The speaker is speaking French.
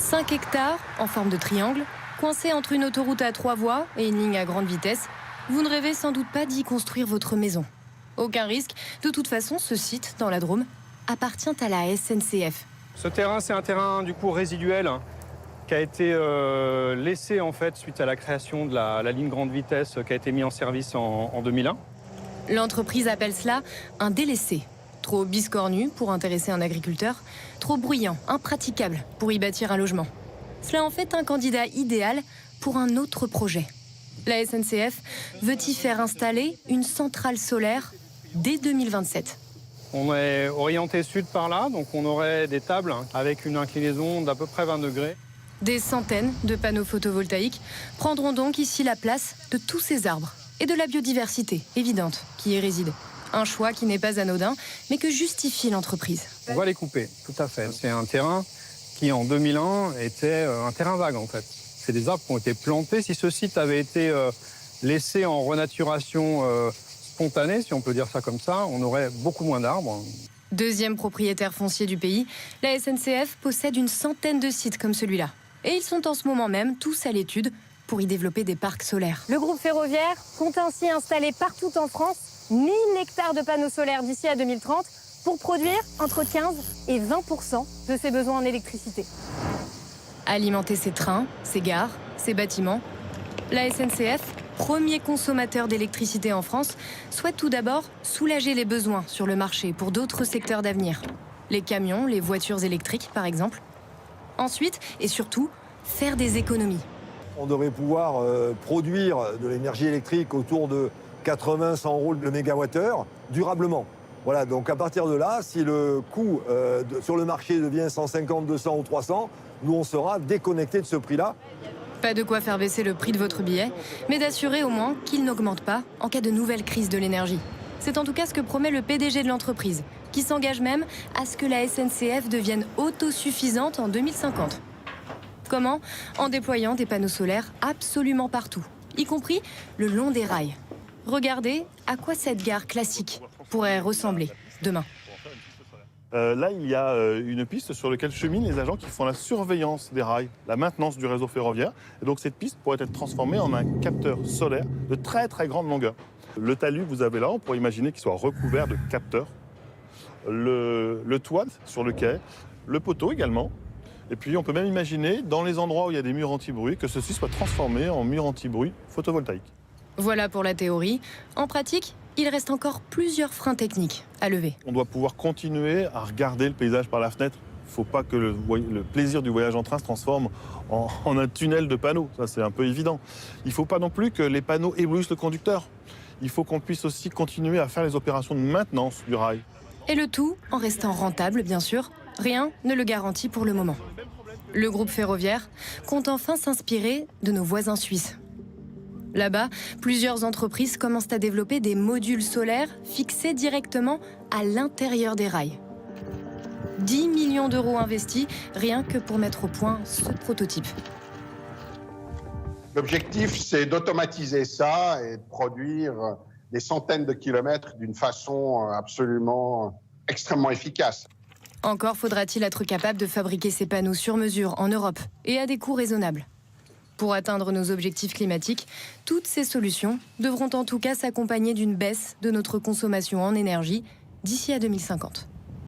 5 hectares en forme de triangle, coincés entre une autoroute à 3 voies et une ligne à grande vitesse. Vous ne rêvez sans doute pas d'y construire votre maison. Aucun risque. De toute façon, ce site, dans la Drôme, appartient à la SNCF. Ce terrain, c'est un terrain du coup résiduel qui a été laissé en fait suite à la création de la ligne grande vitesse qui a été mise en service en 2001. L'entreprise appelle cela un délaissé. Trop biscornu pour intéresser un agriculteur, trop bruyant, impraticable pour y bâtir un logement. Cela en fait un candidat idéal pour un autre projet. La SNCF veut y faire installer une centrale solaire dès 2027. On est orienté sud par là, donc on aurait des tables avec une inclinaison d'à peu près 20 degrés. Des centaines de panneaux photovoltaïques prendront donc ici la place de tous ces arbres et de la biodiversité évidente qui y réside. Un choix qui n'est pas anodin, mais que justifie l'entreprise. On va les couper, tout à fait. C'est un terrain qui, en 2001, était un terrain vague, en fait. C'est des arbres qui ont été plantés. Si ce site avait été laissé en renaturation spontanée, si on peut dire ça comme ça, on aurait beaucoup moins d'arbres. Deuxième propriétaire foncier du pays, la SNCF possède une centaine de sites comme celui-là. Et ils sont en ce moment même tous à l'étude pour y développer des parcs solaires. Le groupe ferroviaire compte ainsi installer partout en France 1000 hectares de panneaux solaires d'ici à 2030 pour produire entre 15 et 20% de ses besoins en électricité. Alimenter ses trains, ses gares, ses bâtiments, la SNCF, premier consommateur d'électricité en France, souhaite tout d'abord soulager les besoins sur le marché pour d'autres secteurs d'avenir. Les camions, les voitures électriques par exemple. Ensuite, et surtout, faire des économies. On devrait pouvoir produire de l'énergie électrique autour de 80-100 euros le mégawattheure durablement. Voilà, donc à partir de là, si le coût sur le marché devient 150, 200 ou 300, nous on sera déconnectés de ce prix-là. Pas de quoi faire baisser le prix de votre billet, mais d'assurer au moins qu'il n'augmente pas en cas de nouvelle crise de l'énergie. C'est en tout cas ce que promet le PDG de l'entreprise, qui s'engage même à ce que la SNCF devienne autosuffisante en 2050. Comment? En déployant des panneaux solaires absolument partout, y compris le long des rails. Regardez à quoi cette gare classique pourrait ressembler demain. Là, il y a une piste sur laquelle cheminent les agents qui font la surveillance des rails, la maintenance du réseau ferroviaire. Et donc cette piste pourrait être transformée en un capteur solaire de très très grande longueur. Le talus que vous avez là, on pourrait imaginer qu'il soit recouvert de capteurs. Le toit sur le quai, le poteau également. Et puis on peut même imaginer, dans les endroits où il y a des murs anti-bruit, que ceci soit transformé en murs anti-bruit photovoltaïques. Voilà pour la théorie. En pratique, il reste encore plusieurs freins techniques à lever. On doit pouvoir continuer à regarder le paysage par la fenêtre. Il ne faut pas que le plaisir du voyage en train se transforme en un tunnel de panneaux. Ça, c'est un peu évident. Il ne faut pas non plus que les panneaux éblouissent le conducteur. Il faut qu'on puisse aussi continuer à faire les opérations de maintenance du rail. Et le tout en restant rentable, bien sûr. Rien ne le garantit pour le moment. Le groupe ferroviaire compte enfin s'inspirer de nos voisins suisses. Là-bas, plusieurs entreprises commencent à développer des modules solaires fixés directement à l'intérieur des rails. 10 millions d'euros investis rien que pour mettre au point ce prototype. L'objectif, c'est d'automatiser ça et de produire des centaines de kilomètres d'une façon absolument extrêmement efficace. Encore faudra-t-il être capable de fabriquer ces panneaux sur mesure en Europe et à des coûts raisonnables. Pour atteindre nos objectifs climatiques, toutes ces solutions devront en tout cas s'accompagner d'une baisse de notre consommation en énergie d'ici à 2050.